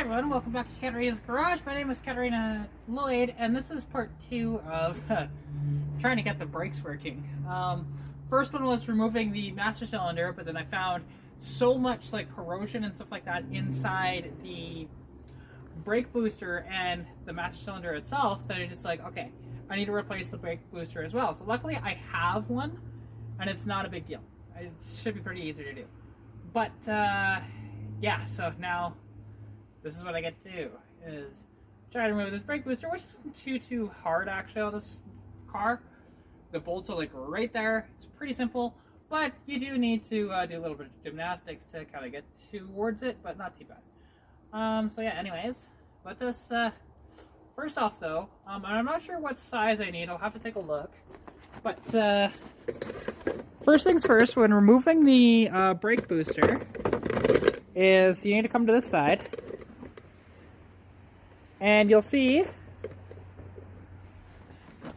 everyone, welcome back to Katarina's Garage. My name is Katarina Lloyd, and this is part 2 of trying to get the brakes working. First one was removing the master cylinder, but then I found so much like corrosion and stuff like that inside the brake booster and the master cylinder itself that it's just like, okay, I need to replace the brake booster as well. So luckily I have one, and it's not a big deal. It should be pretty easy to do. But yeah, so now this is what I get to do, is try to remove this brake booster, which isn't too hard actually on this car. The bolts are like right there. It's pretty simple, but you do need to do a little bit of gymnastics to kind of get towards it, but not too bad. So yeah, anyways, let us, first off though, I'm not sure what size I need. I'll have to take a look. But first things first, when removing the brake booster, is you need to come to this side. And you'll see,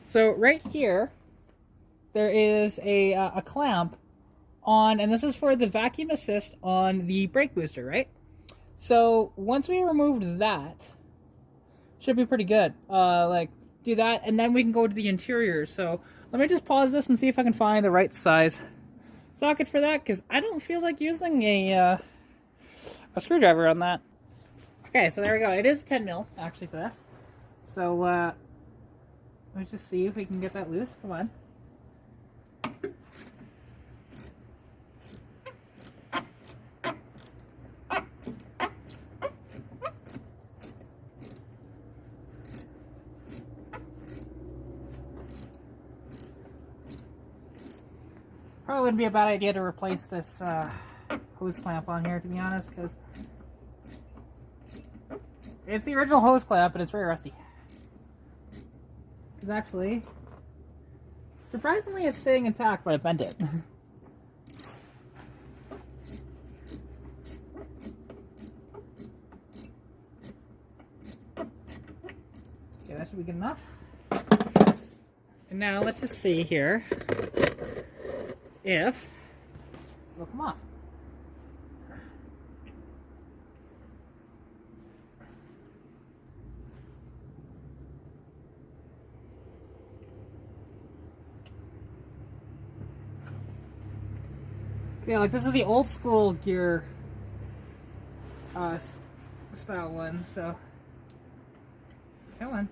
so right here, there is a clamp on, and this is for the vacuum assist on the brake booster, right? So once we removed that, should be pretty good. Like, do that, and then we can go to the interior. So let me just pause this and see if I can find the right size socket for that, because I don't feel like using a screwdriver on that. Okay, so there we go. It is 10 mil actually for this. So let's just see if we can get that loose. Come on. Probably wouldn't be a bad idea to replace this hose clamp on here, to be honest, because it's the original hose clamp, but it's very rusty. Because actually, surprisingly, it's staying intact, but I bent it. Okay, that should be good enough. And now let's just see here if it'll come off. Yeah, like this is the old school gear style one, so come on.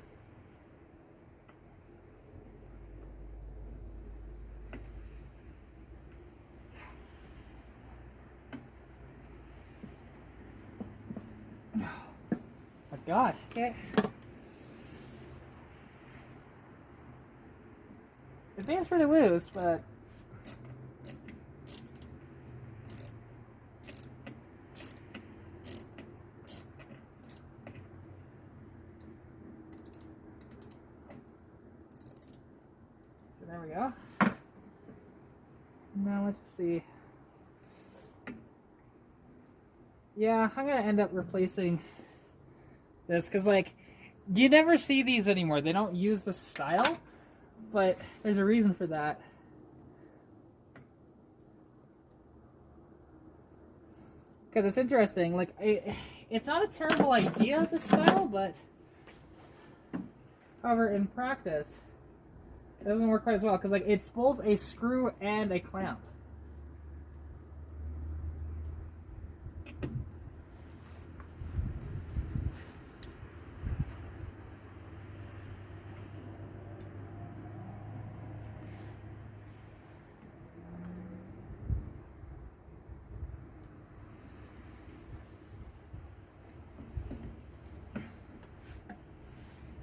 Oh my god, okay. It seems pretty loose, but there we go. Now let's see. Yeah, I'm gonna end up replacing this because, like, you never see these anymore. They don't use the style, but there's a reason for that. Because it's interesting. Like, it's not a terrible idea, this style, but however, in practice, it doesn't work quite as well because, like, it's both a screw and a clamp.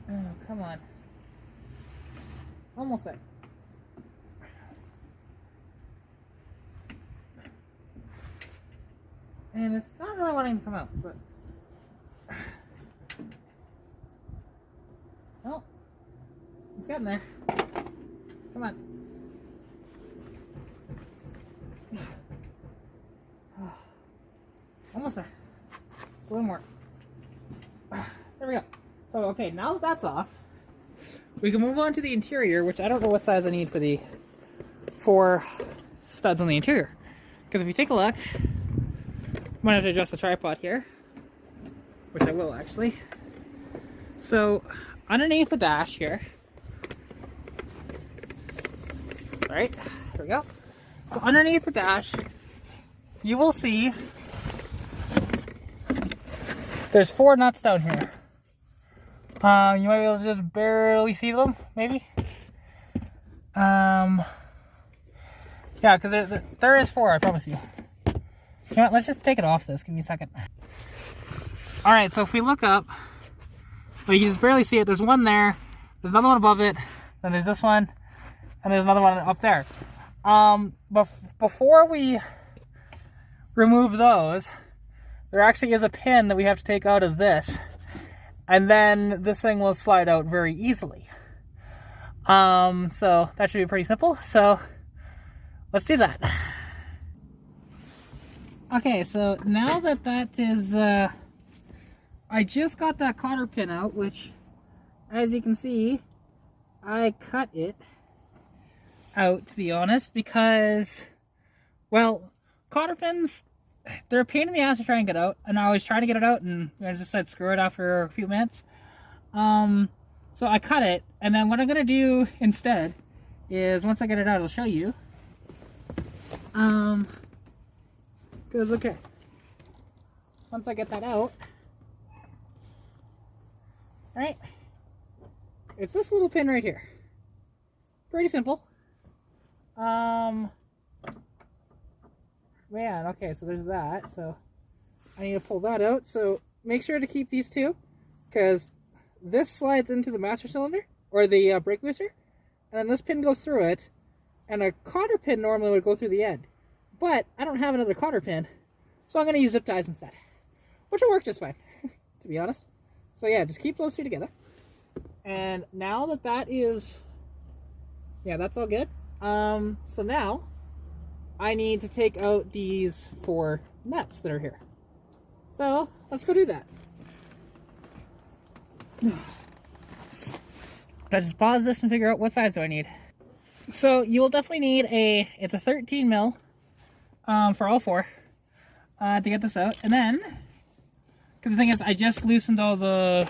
Oh, come on. Almost there. And it's not really wanting to come out, but well, it's getting there. Come on. Almost there. Just a little more. There we go. So, okay, now that that's off, we can move on to the interior, which I don't know what size I need for the 4 studs on the interior. Because if you take a look, I'm going to have to adjust the tripod here. which I will actually. So underneath the dash here, right, there we go. So underneath the dash, you will see there's 4 nuts down here. You might be able to just barely see them, maybe. Yeah, because there is 4, I promise you. You know what, let's just take it off this. Give me a second. Alright, so if we look up, well, you can just barely see it. There's one there, there's another one above it, then there's this one, and there's another one up there. But before we remove those, there actually is a pin that we have to take out of this, and then this thing will slide out very easily. So that should be pretty simple. So let's do that. Okay, so now that that is, I just got that cotter pin out, which, as you can see, I cut it out, to be honest, because, well, cotter pins, they're a pain in the ass to try and get out, and I was trying to get it out, and I just said screw it after a few minutes. So I cut it, and then what I'm gonna do instead is, once I get it out, I'll show you. Because, okay, once I get that out, right, it's this little pin right here. Pretty simple. Man, okay, so there's that. So I need to pull that out. So make sure to keep these two, because this slides into the master cylinder, or the brake booster, and then this pin goes through it, and a cotter pin normally would go through the end. But I don't have another cotter pin, so I'm going to use zip ties instead, which will work just fine, to be honest. So yeah, just keep those two together. And now that that is, yeah, that's all good. So now I need to take out these 4 nuts that are here. So let's go do that. Let's just pause this and figure out what size do I need. So you will definitely need it's a 13 mil for all 4 to get this out. And then, because the thing is, I just loosened all the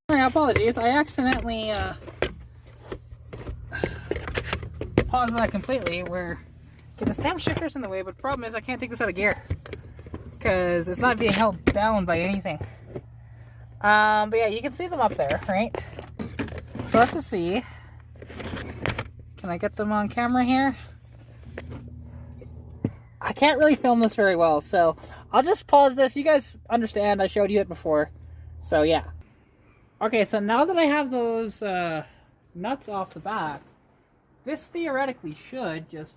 apologies, I accidentally paused that completely, where this damn shifter's in the way, but the problem is I can't take this out of gear because it's not being held down by anything. But yeah, you can see them up there, right? So let's just see. Can I get them on camera here? I can't really film this very well, so I'll just pause this. You guys understand, I showed you it before. So yeah. Okay, so now that I have those nuts off the back, this theoretically should just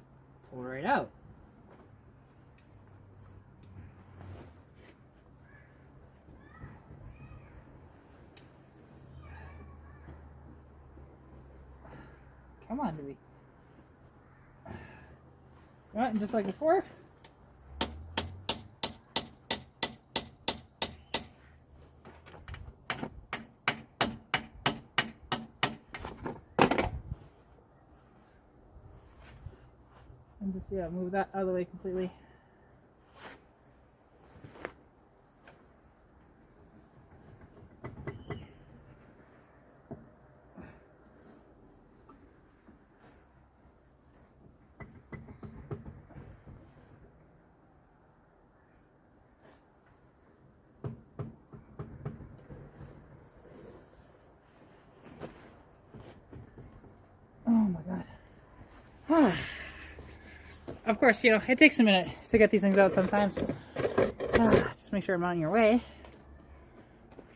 pull right out. Come on, Dewey. Right, and just like before. And just, yeah, move that out of the way completely. Oh my god. Of course, you know, it takes a minute to get these things out sometimes. Just make sure I'm on your way.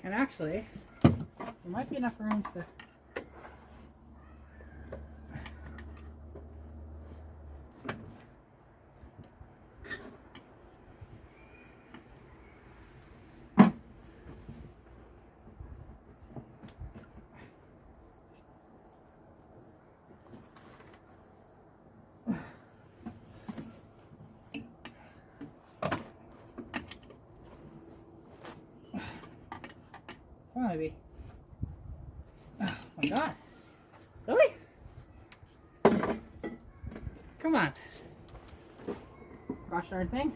And actually, there might be enough room to... Come on, baby. Oh my god. Really? Come on. Gosh darn thing.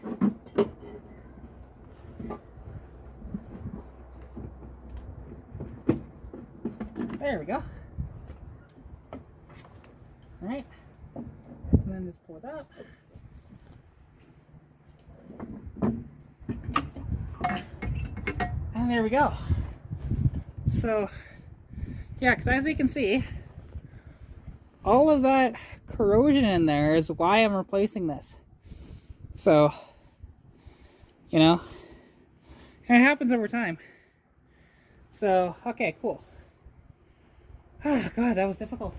There we go. Alright. And then just pull it up. And there we go. So, yeah, because as you can see, all of that corrosion in there is why I'm replacing this. So, you know, and it happens over time. So, okay, cool. Oh, God, that was difficult.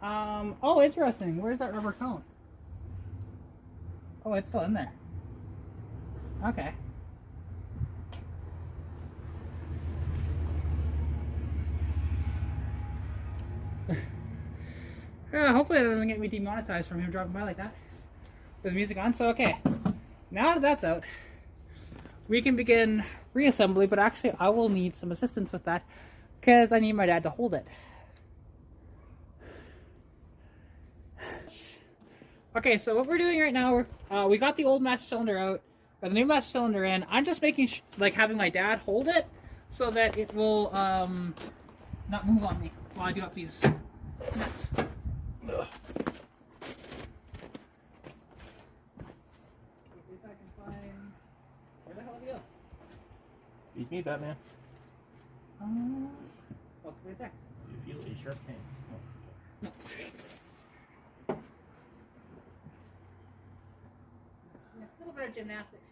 Oh, interesting. Where's that rubber cone? Oh, it's still in there. Okay. Hopefully that doesn't get me demonetized from him driving by like that. With music on. So, okay. Now that that's out, we can begin reassembly, but actually I will need some assistance with that because I need my dad to hold it. Okay, so what we're doing right now, we got the old master cylinder out, got the new master cylinder in. I'm just making, like, having my dad hold it so that it will not move on me while I do up these nuts. Ugh. If I can find... Where the hell did he go? Beats me, Batman. Oh, it's right there. Do you feel a sharp pain? No. No. A little bit of gymnastics.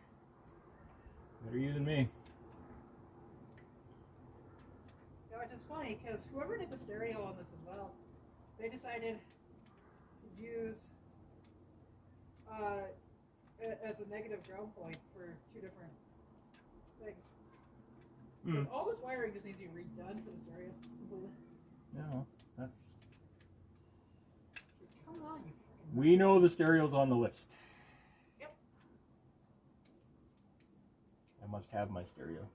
Better you than me. You know, it's just funny because whoever did the stereo on this as well, they decided to use as a negative ground point for two different things. Mm. All this wiring just needs to be redone for the stereo completely. No, that's... Come on, you freaking... We know the stereo's on the list. Yep. I must have my stereo.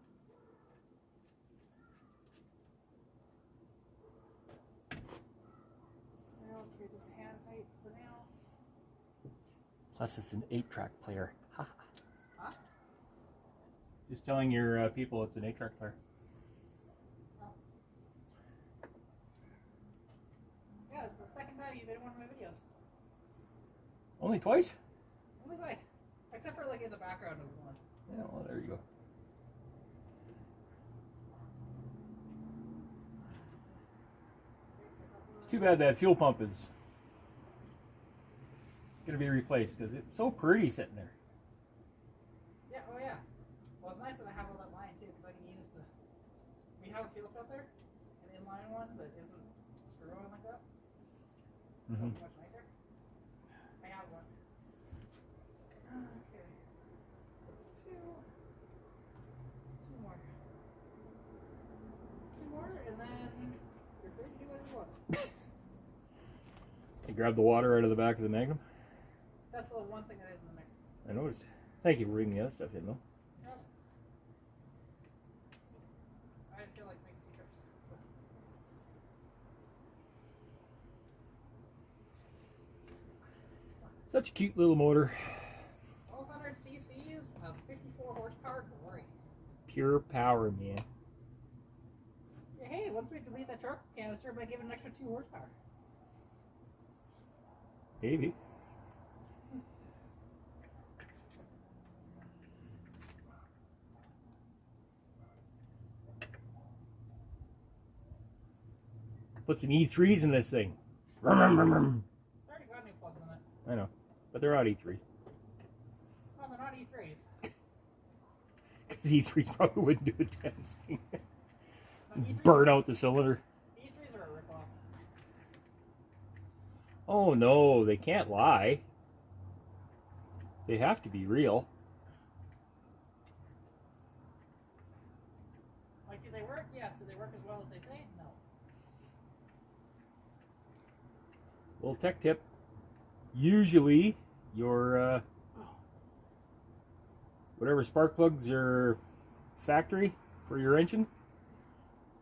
Okay, just hand tight for now. Plus it's an 8-track player. Huh? Just telling your people it's an 8-track player. Oh. Yeah, it's the second time you've been in one of my videos. Only twice? Only twice. Except for like in the background of one. Yeah, well, there you go. It's too bad that fuel pump is going to be replaced because it's so pretty sitting there. Yeah, oh yeah. Well, it's nice that I have all that line too because I can use the... We have a fuel filter, an inline one that isn't screw-on like that. So much nicer. I have one. Okay. Two more. Two more, and then you're free to do whatever you want. You grab the water out of the back of the Magnum? That's the one thing that is in the Magnum. I noticed. Thank you for bringing the other stuff in, though. Yep. I didn't feel like making t-shirts. Such a cute little motor. 1200 cc's of 54 horsepower glory. Pure power, man. Yeah, hey, once we delete that truck canister, I might give it an extra 2 horsepower. Maybe. Put some E3s in this thing. It's already got new plugs in it. I know, but they're not E3s. No, they're not E3s. Because E3s probably wouldn't do a damn thing. No, Burn out the cylinder. E3s are a ripoff. Oh no, they can't lie. They have to be real. Like, do they work? Yes. Do they work as well as they say? No. Little tech tip. Usually, your whatever spark plugs are factory for your engine,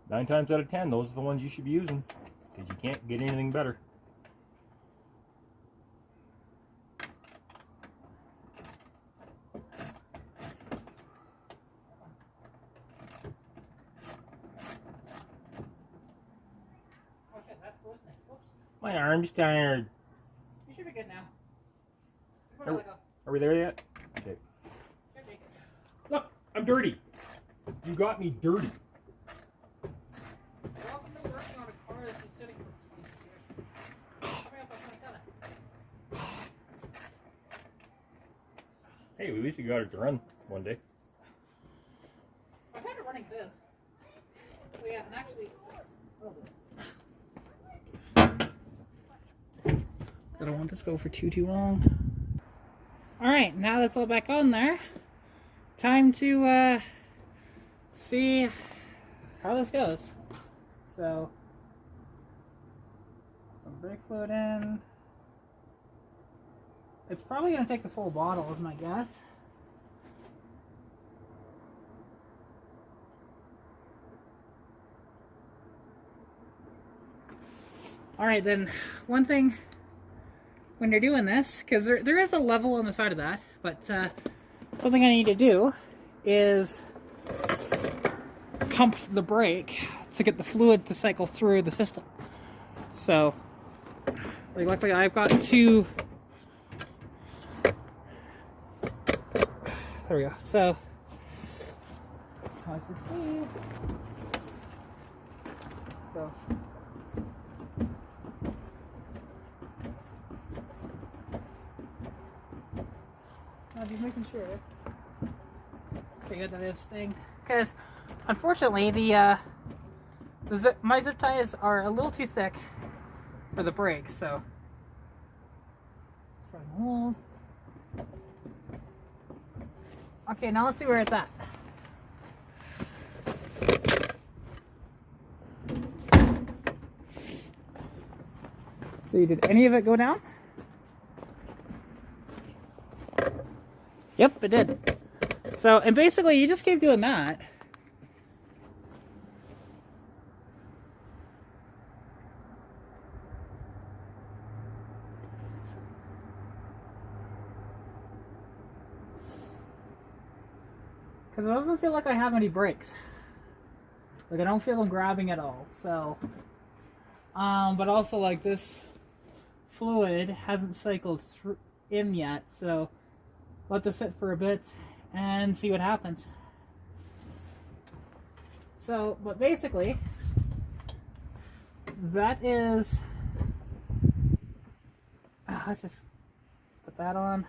9 times out of 10, those are the ones you should be using because you can't get anything better. My arm's tired. You should be good now. Are we there yet? Okay. Look, I'm dirty. You got me dirty. Welcome to working on a car that's been sitting for 20 years. Coming up on 27. Hey, at least you got it to run one day. I've had it running since. Oh yeah, and actually... I don't want this to go for too long. Alright, now that's all back on there. Time to see how this goes. So, some brake fluid in. It's probably going to take the full bottle, is my guess. Alright then, one thing when you're doing this, because there is a level on the side of that, but something I need to do is pump the brake to get the fluid to cycle through the system. So, like luckily I've got two. There we go. So, as you see, so. I'm just making sure. Okay, good that this thing. Because unfortunately, my zip ties are a little too thick for the brakes, so. Let's try the hold. Okay, now let's see where it's at. See, did any of it go down? Yep, it did. So, and basically you just keep doing that. Because it doesn't feel like I have any brakes. Like I don't feel them grabbing at all, so. But also like this fluid hasn't cycled through in yet, so let this sit for a bit and see what happens. So, but basically, that is, let's just put that on.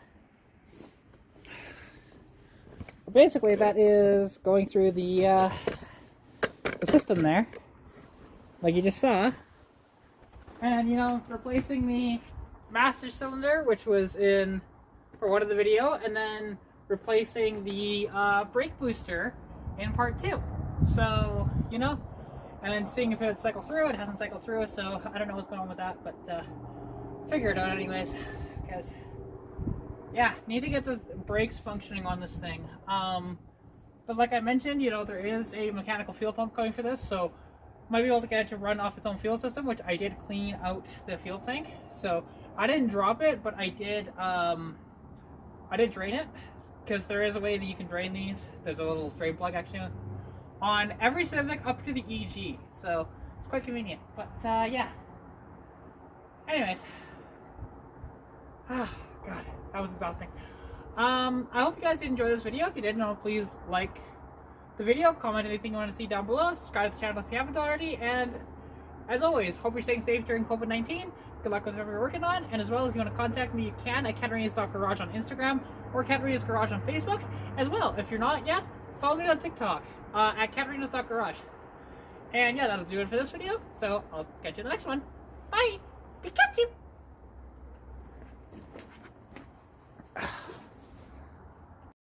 Basically, that is going through the system there, like you just saw. And, you know, replacing the master cylinder, which was in for one of the video, and then replacing the brake booster in part 2. So, you know, and then seeing if it would cycle through. It hasn't cycled through, so I don't know what's going on with that, but figure it out anyways, because yeah, need to get the brakes functioning on this thing. But like I mentioned, you know, there is a mechanical fuel pump going for this, so might be able to get it to run off its own fuel system, which I did clean out the fuel tank. So I didn't drop it, but I did drain it, because there is a way that you can drain these. There's a little drain plug actually on every Civic up to the EG, so it's quite convenient. But yeah. Anyways, oh god, that was exhausting. I hope you guys did enjoy this video. If you did, please like the video, comment anything you want to see down below, subscribe to the channel if you haven't already, and as always, hope you're staying safe during COVID-19. Good luck with whatever you're working on, and as well, if you want to contact me, you can at Katarina's.garage on Instagram or Katarina's Garage on Facebook. As well, if you're not yet, follow me on TikTok at Katarina's.garage. And yeah, that'll do it for this video, so I'll catch you in the next one. Bye! Pikachu!